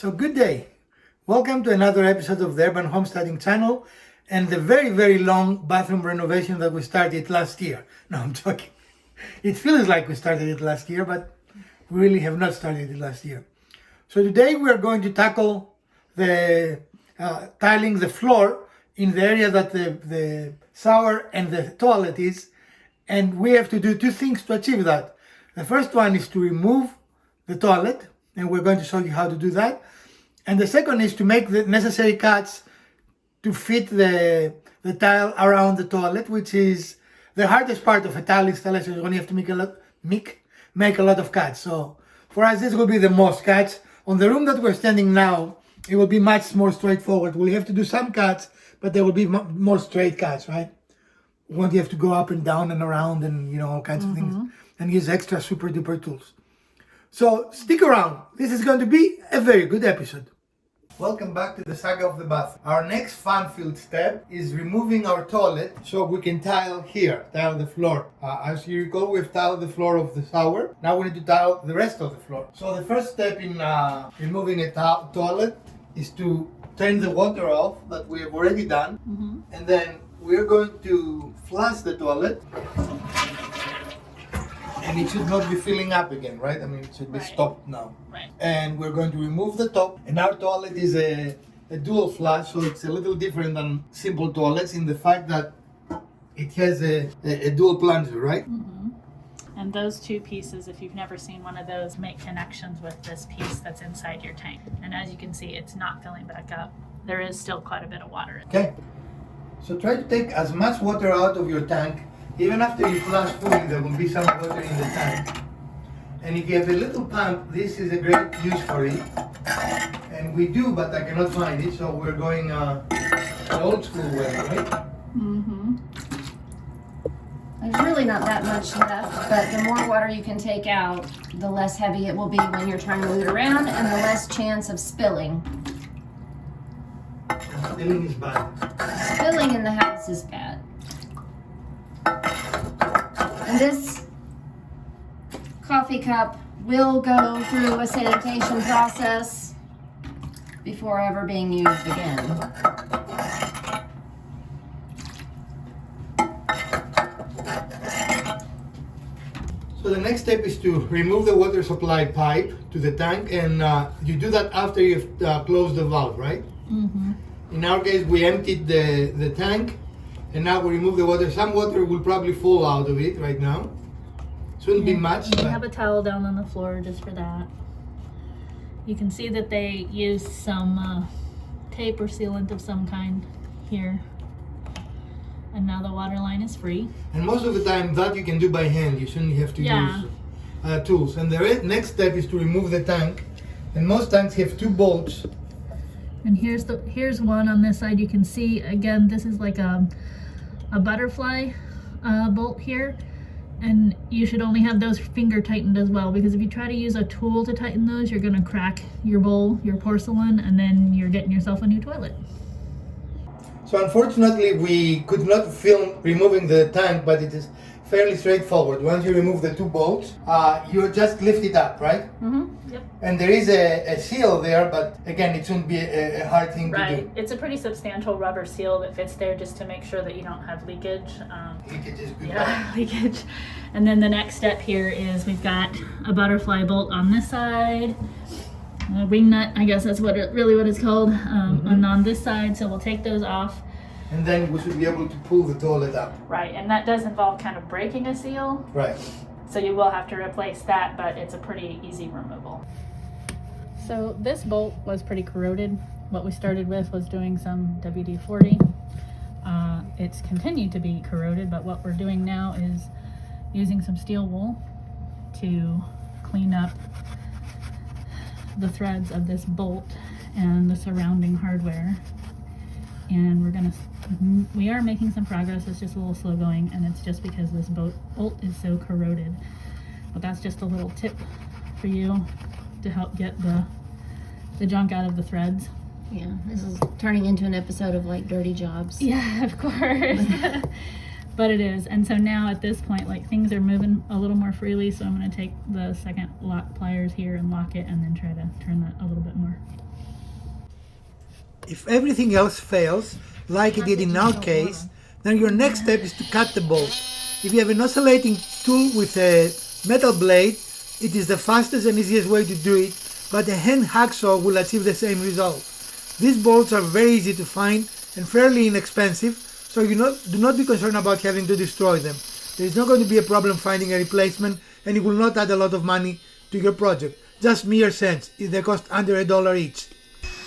So good day. Welcome to another episode of the Urban Homesteading channel and the very long bathroom renovation that we started last year. No, I'm joking. It feels like we started it last year, but we really have not started it last year. So today we are going to tackle the tiling the floor in the area that the shower and the toilet is, and we have to do two things to achieve that. The first one is to remove the toilet, and we're going to show you how to do that. And the second is to make the necessary cuts to fit the tile around the toilet, which is the hardest part of a tile installation. When you have to make a lot of cuts. So for us, this will be the most cuts. On the room that we're standing now, it will be much more straightforward. We'll have to do some cuts, but there will be more straight cuts, right? We won't have to go up and down and around and all kinds of things and use extra super duper tools. So stick around. This is going to be a very good episode. Welcome back to the saga of the bath. Our next fun-filled step is removing our toilet so we can tile the floor. As you recall, we've tiled the floor of the shower. Now we need to tile the rest of the floor. So the first step in removing a toilet is to turn the water off that we have already done. And then we're going to flush the toilet. And it should not be filling up again, right? I mean, it should be stopped now. Right. And we're going to remove the top. And our toilet is a dual flush, so it's a little different than simple toilets in the fact that it has a dual plunger, right? And those two pieces, if you've never seen one of those, make connections with this piece that's inside your tank. And as you can see, it's not filling back up. There is still quite a bit of water in it. Okay. So try to take as much water out of your tank. Even after you flush fully, there will be some water in the tank. And if you have a little pump, this is a great use for it. And we do, but I cannot find it, so we're going the old school way, right? There's really not that much left, but the more water you can take out, the less heavy it will be when you're trying to move it around and the less chance of spilling. Spilling is bad. Spilling in the house is bad. And this coffee cup will go through a sanitation process before ever being used again. So the next step is to remove the water supply pipe to the tank, and you do that after you've closed the valve, right? In our case, we emptied the tank, and now we remove the water. Some water will probably fall out of it right now. Shouldn't be much. You have a towel down on the floor just for that. You can see that they use some tape or sealant of some kind here. And now the water line is free. And most of the time that you can do by hand. You shouldn't have to use tools. And the next step is to remove the tank. And most tanks have two bolts. And here's one on this side. You can see, again, this is like a butterfly bolt here. And you should only have those finger tightened as well, because if you try to use a tool to tighten those, you're gonna crack your bowl, your porcelain, and then you're getting yourself a new toilet. So unfortunately, we could not film removing the tank, but it is fairly straightforward. Once you remove the two bolts, you just lift it up, right? Yep. And there is a seal there, but again, it shouldn't be a hard thing to do. Right. It's a pretty substantial rubber seal that fits there just to make sure that you don't have leakage. Leakage is good. Yeah, leakage. And then the next step here is we've got a butterfly bolt on this side, a wing nut, I guess that's what it's called, and on this side. So we'll take those off. And then we should be able to pull the toilet up. Right, and that does involve kind of breaking a seal. Right. So you will have to replace that, but it's a pretty easy removal. So this bolt was pretty corroded. What we started with was doing some WD-40. It's continued to be corroded, but what we're doing now is using some steel wool to clean up the threads of this bolt and the surrounding hardware. And we are making some progress. It's just a little slow going, and it's just because this bolt is so corroded. But that's just a little tip for you to help get the junk out of the threads. Yeah, this is turning into an episode of like dirty jobs. Yeah, of course. but it is. And so now at this point, like, things are moving a little more freely, so I'm going to take the second lock pliers here and lock it, and then try to turn that a little bit more. If everything else fails, like it did in our case, then your next step is to cut the bolt. If you have an oscillating tool with a metal blade, it is the fastest and easiest way to do it, but a hand hacksaw will achieve the same result. These bolts are very easy to find and fairly inexpensive, so do not be concerned about having to destroy them. There is not going to be a problem finding a replacement, and it will not add a lot of money to your project. Just mere cents. They cost under $1 each.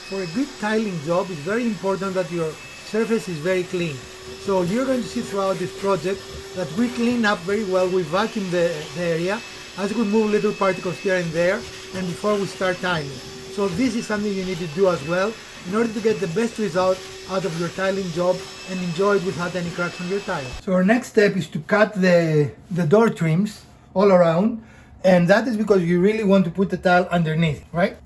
For a good tiling job, it's very important that your surface is very clean. So you're going to see throughout this project that we clean up very well. We vacuum the area as we move little particles here and there, and before we start tiling. So this is something you need to do as well in order to get the best result out of your tiling job and enjoy it without any cracks on your tile. So our next step is to cut the door trims all around, and that is because you really want to put the tile underneath, right?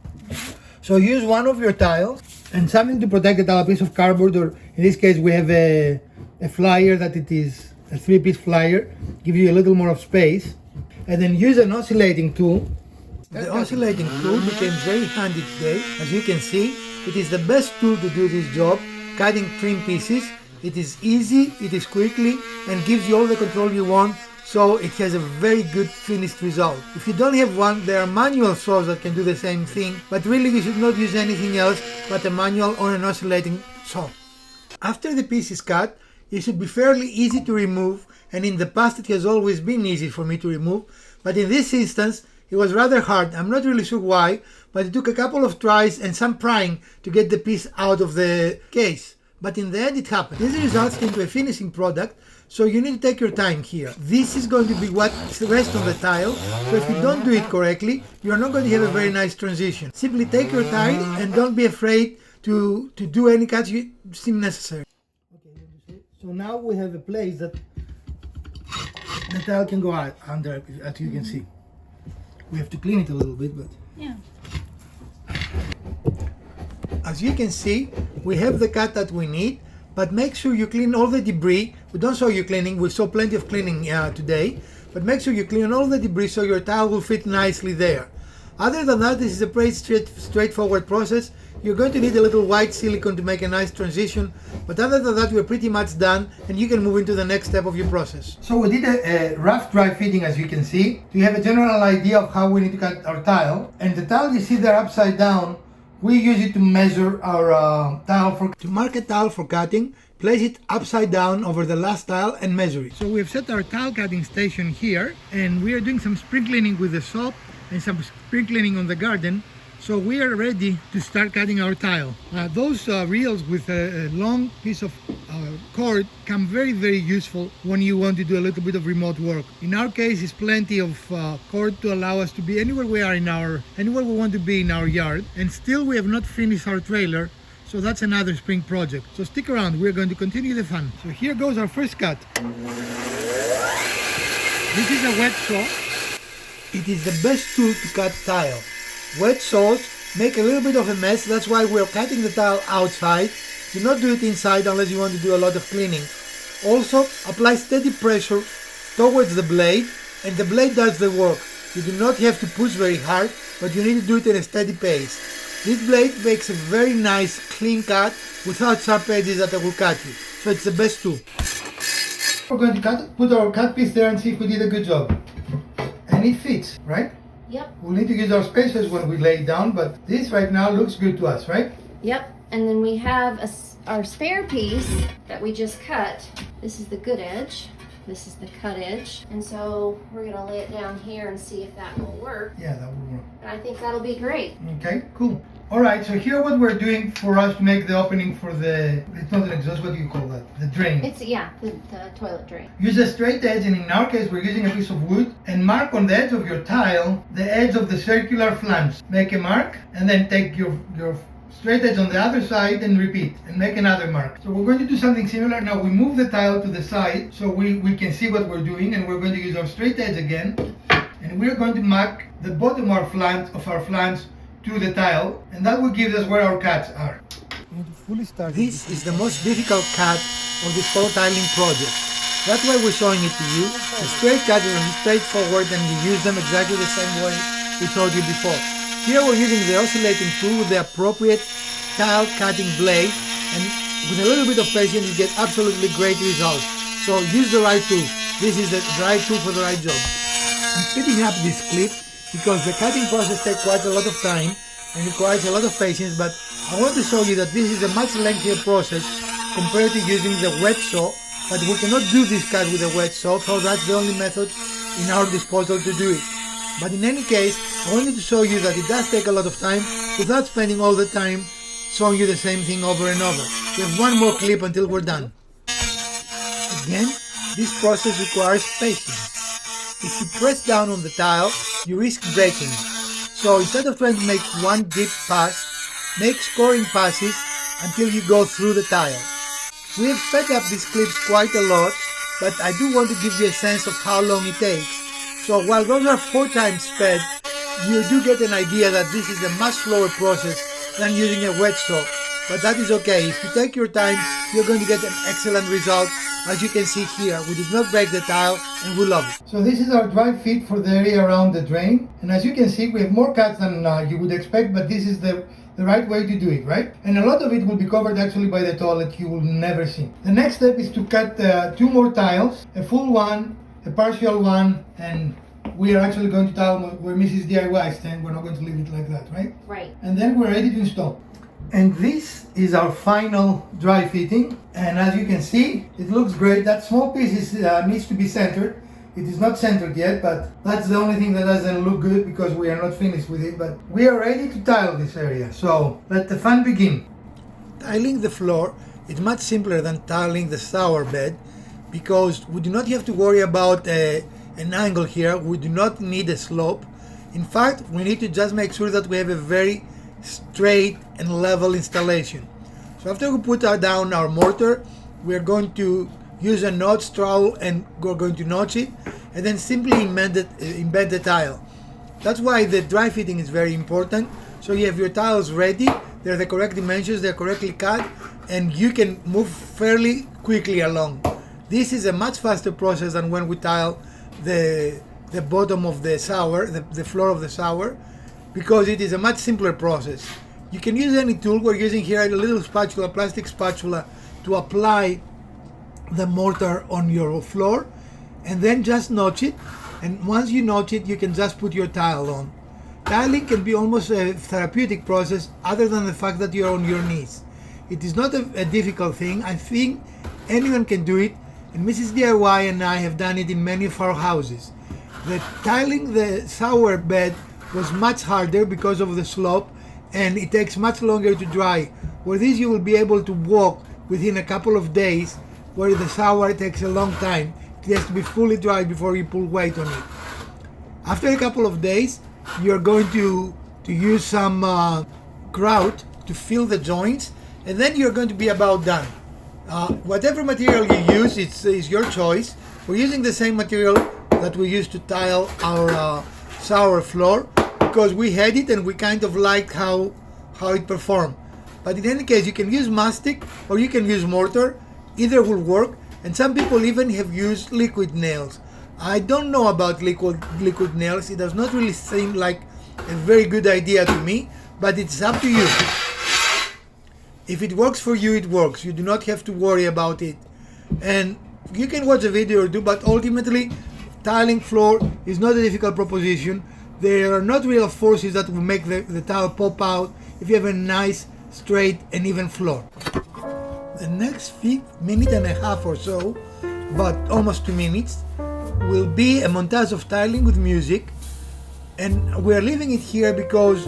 So use one of your tiles and something to protect the tile, a piece of cardboard, or in this case we have a flyer that it is a 3-piece flyer, give you a little more of space, and then use an oscillating tool. The oscillating tool became very handy today. As you can see, it is the best tool to do this job, cutting trim pieces. It is easy, it is quickly, and gives you all the control you want, so it has a very good finished result. If you don't have one, there are manual saws that can do the same thing, but really you should not use anything else but a manual or an oscillating saw. After the piece is cut, it should be fairly easy to remove, and in the past it has always been easy for me to remove, but in this instance it was rather hard. I'm not really sure why, but it took a couple of tries and some prying to get the piece out of the case. But in the end it happened. This results into a finishing product, so you need to take your time here. This is going to be what rests on the tile, so if you don't do it correctly, you're not going to have a very nice transition. Simply take your time and don't be afraid to do any cuts you seem necessary. Okay, so now we have a place that the tile can go out under, as you can see. We have to clean it a little bit, but Yeah. as you can see, we have the cut that we need, but make sure you clean all the debris. We don't show you cleaning, we saw plenty of cleaning today, but make sure you clean all the debris so your tile will fit nicely there. Other than that, this is a pretty straightforward process. You're going to need a little white silicone to make a nice transition, but other than that, we're pretty much done, and you can move into the next step of your process. So we did a rough dry fitting, as you can see. You have a general idea of how we need to cut our tile, and the tile you see there upside down, we use it to measure our tile. To mark a tile for cutting, place it upside down over the last tile and measure it. So we have set our tile cutting station here, and we are doing some spring cleaning with the soap and some spring cleaning on the garden. So we are ready to start cutting our tile. Those reels with a long piece of cord come very, very useful when you want to do a little bit of remote work. In our case, it's plenty of cord to allow us to be anywhere we are anywhere we want to be in our yard. And still we have not finished our trailer, so that's another spring project. So stick around, we're going to continue the fun. So here goes our first cut. This is a wet saw. It is the best tool to cut tile. Wet saws make a little bit of a mess, that's why we're cutting the tile outside. Do not do it inside unless you want to do a lot of cleaning. Also, apply steady pressure towards the blade, and the blade does the work. You do not have to push very hard, but you need to do it at a steady pace. This blade makes a very nice clean cut without sharp edges that will cut you. So it's the best tool. We're going to put our cut piece there and see if we did a good job. And it fits, right? Yep. We'll need to use our spacers when we lay it down, but this right now looks good to us, right? Yep. And then we have our spare piece that we just cut. This is the good edge. This is the cut edge. And so we're going to lay it down here and see if that will work. Yeah, that will work. And I think that'll be great. Okay, cool. All right, so here what we're doing for us to make the opening for the, it's not an exhaust, what do you call that? The drain. It's, yeah, the toilet drain. Use a straight edge, and in our case we're using a piece of wood, and mark on the edge of your tile the edge of the circular flange. Make a mark, and then take your straight edge on the other side and repeat, and make another mark. So we're going to do something similar. Now we move the tile to the side so we can see what we're doing, and we're going to use our straight edge again, and we're going to mark the bottom of our flange to the tile, and that will give us where our cuts are. This is the most difficult cut of this whole tiling project. That's why we're showing it to you. The straight cut is straightforward and you use them exactly the same way we showed you before. Here we're using the oscillating tool with the appropriate tile cutting blade, and with a little bit of patience you get absolutely great results. So use the right tool. This is the right tool for the right job. I'm speeding up this clip because the cutting process takes quite a lot of time and requires a lot of patience, but I want to show you that this is a much lengthier process compared to using the wet saw, but we cannot do this cut with a wet saw, so that's the only method in our disposal to do it. But in any case, I wanted to show you that it does take a lot of time without spending all the time showing you the same thing over and over. We have one more clip until we're done. Again, this process requires patience. If you press down on the tile, you risk breaking. So instead of trying to make one deep pass, make scoring passes until you go through the tile. We have sped up these clips quite a lot, but I do want to give you a sense of how long it takes. So while those are 4 times sped, you do get an idea that this is a much slower process than using a wet saw. But that is okay. If you take your time, you're going to get an excellent result. As you can see here, we did not break the tile and we love it. So this is our dry fit for the area around the drain. And as you can see, we have more cuts than you would expect, but this is the right way to do it, right? And a lot of it will be covered actually by the toilet, you will never see. The next step is to cut 2 more tiles, a full one, a partial one, and we are actually going to tile where Mrs. DIY stand. We're not going to leave it like that, right? Right. And then we're ready to install. And this is our final dry fitting, and as you can see, it looks great. That small piece needs to be centered. It is not centered yet, but that's the only thing that doesn't look good because we are not finished with it. But we are ready to tile this area, so let the fun begin. Tiling the floor is much simpler than tiling the shower bed because we do not have to worry about an angle here. We do not need a slope. In fact, we need to just make sure that we have a very straight and level installation. So after we put down our mortar, we are going to use a notch trowel and we're going to notch it and then simply embed the tile. That's why the dry fitting is very important. So you have your tiles ready, they're the correct dimensions, they're correctly cut, and you can move fairly quickly along. This is a much faster process than when we tile the bottom of the shower, the floor of the shower, because it is a much simpler process. You can use any tool. We're using here a little spatula, plastic spatula, to apply the mortar on your floor and then just notch it, and once you notch it you can just put your tile on. Tiling can be almost a therapeutic process other than the fact that you're on your knees. It is not a difficult thing. I think anyone can do it, and Mrs. DIY and I have done it in many of our houses. The tiling the shower bed was much harder because of the slope and it takes much longer to dry. Where this you will be able to walk within a couple of days, where the shower takes a long time. It has to be fully dry before you put weight on it. After a couple of days, you're going to use some grout to fill the joints, and then you're going to be about done. Whatever material you use, is your choice. We're using the same material that we used to tile our shower floor because we had it and we kind of liked how it performed. But in any case, you can use mastic or you can use mortar. Either will work, and some people even have used liquid nails. I don't know about liquid nails. It does not really seem like a very good idea to me, but it's up to you. If it works for you, it works. You do not have to worry about it. And you can watch a video or two, but ultimately tiling floor is not a difficult proposition. There are not real forces that will make the tile pop out if you have a nice, straight and even floor. The next minute and a half or so, but almost 2 minutes, will be a montage of tiling with music, and we are leaving it here because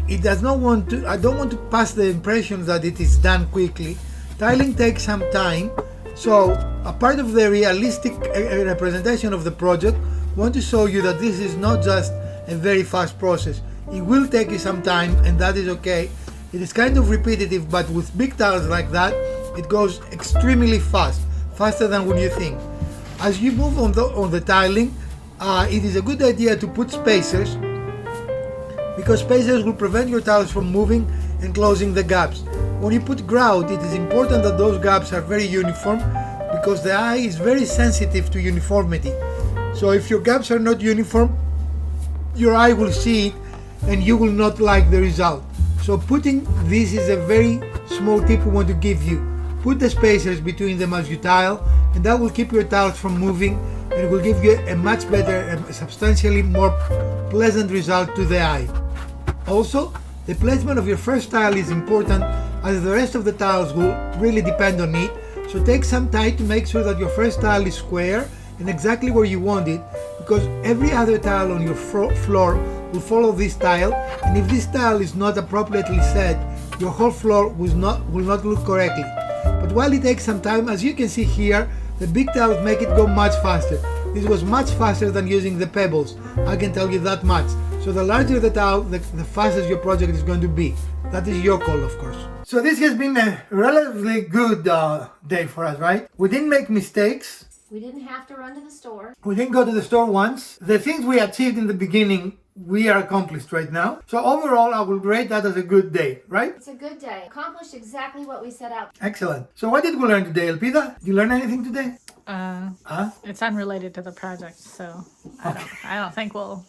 I don't want to pass the impression that it is done quickly. Tiling takes some time, so a part of the realistic representation of the project, I want to show you that this is not just a very fast process. It will take you some time, and that is okay. It is kind of repetitive, but with big tiles like that, it goes extremely fast, faster than when you think. As you move on the tiling, it is a good idea to put spacers, because spacers will prevent your tiles from moving and closing the gaps. When you put grout, it is important that those gaps are very uniform, because the eye is very sensitive to uniformity. So if your gaps are not uniform, your eye will see it and you will not like the result. So putting this is a very small tip we want to give you. Put the spacers between them as you tile, and that will keep your tiles from moving and will give you a much better, a substantially more pleasant result to the eye. Also, the placement of your first tile is important, as the rest of the tiles will really depend on it. So take some time to make sure that your first tile is square and exactly where you want it, because every other tile on your floor will follow this tile, and if this tile is not appropriately set, your whole floor will not look correctly. But while it takes some time, as you can see here, the big tiles make it go much faster. This was much faster than using the pebbles, I can tell you that much. So the larger the tile, the faster your project is going to be. That is your call, of course. So this has been a relatively good day for us, right? We didn't make mistakes. We didn't have to run to the store. We didn't go to the store once. The things we achieved in the beginning, we are accomplished right now. So overall, I will rate that as a good day, right? It's a good day. Accomplished exactly what we set out. Excellent. So what did we learn today, Elpida? Did you learn anything today? It's unrelated to the project, so I don't think we'll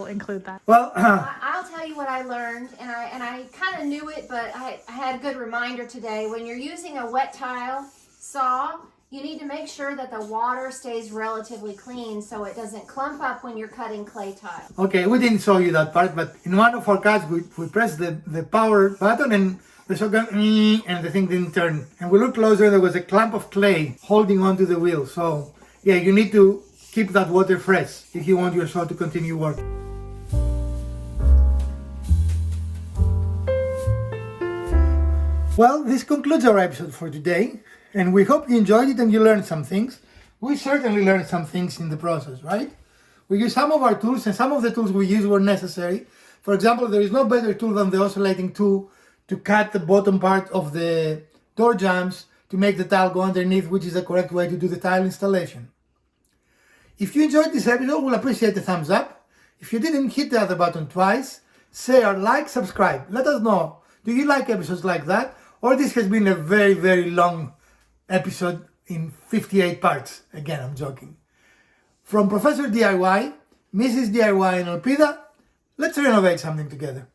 include that. Well, I'll tell you what I learned, and I kind of knew it, but I had a good reminder today. When you're using a wet tile saw, you need to make sure that the water stays relatively clean so it doesn't clump up when you're cutting clay tile. okay, we didn't show you that part, but in one of our cuts, we pressed the power button and the shotgun, and the thing didn't turn. And we looked closer, there was a clump of clay holding onto the wheel. So yeah, you need to keep that water fresh if you want your saw to continue working. Well, this concludes our episode for today, and we hope you enjoyed it and you learned some things. We certainly learned some things in the process, right? We used some of our tools, and some of the tools we used were necessary. For example, there is no better tool than the oscillating tool to cut the bottom part of the door jambs to make the tile go underneath, which is the correct way to do the tile installation. If you enjoyed this episode, we'll appreciate a thumbs up. If you didn't, hit the other button twice. Share, like, subscribe. Let us know. Do you like episodes like that? Or this has been a very, very long episode in 58 parts. Again, I'm joking. From Professor DIY, Mrs. DIY, and Elpida, let's renovate something together.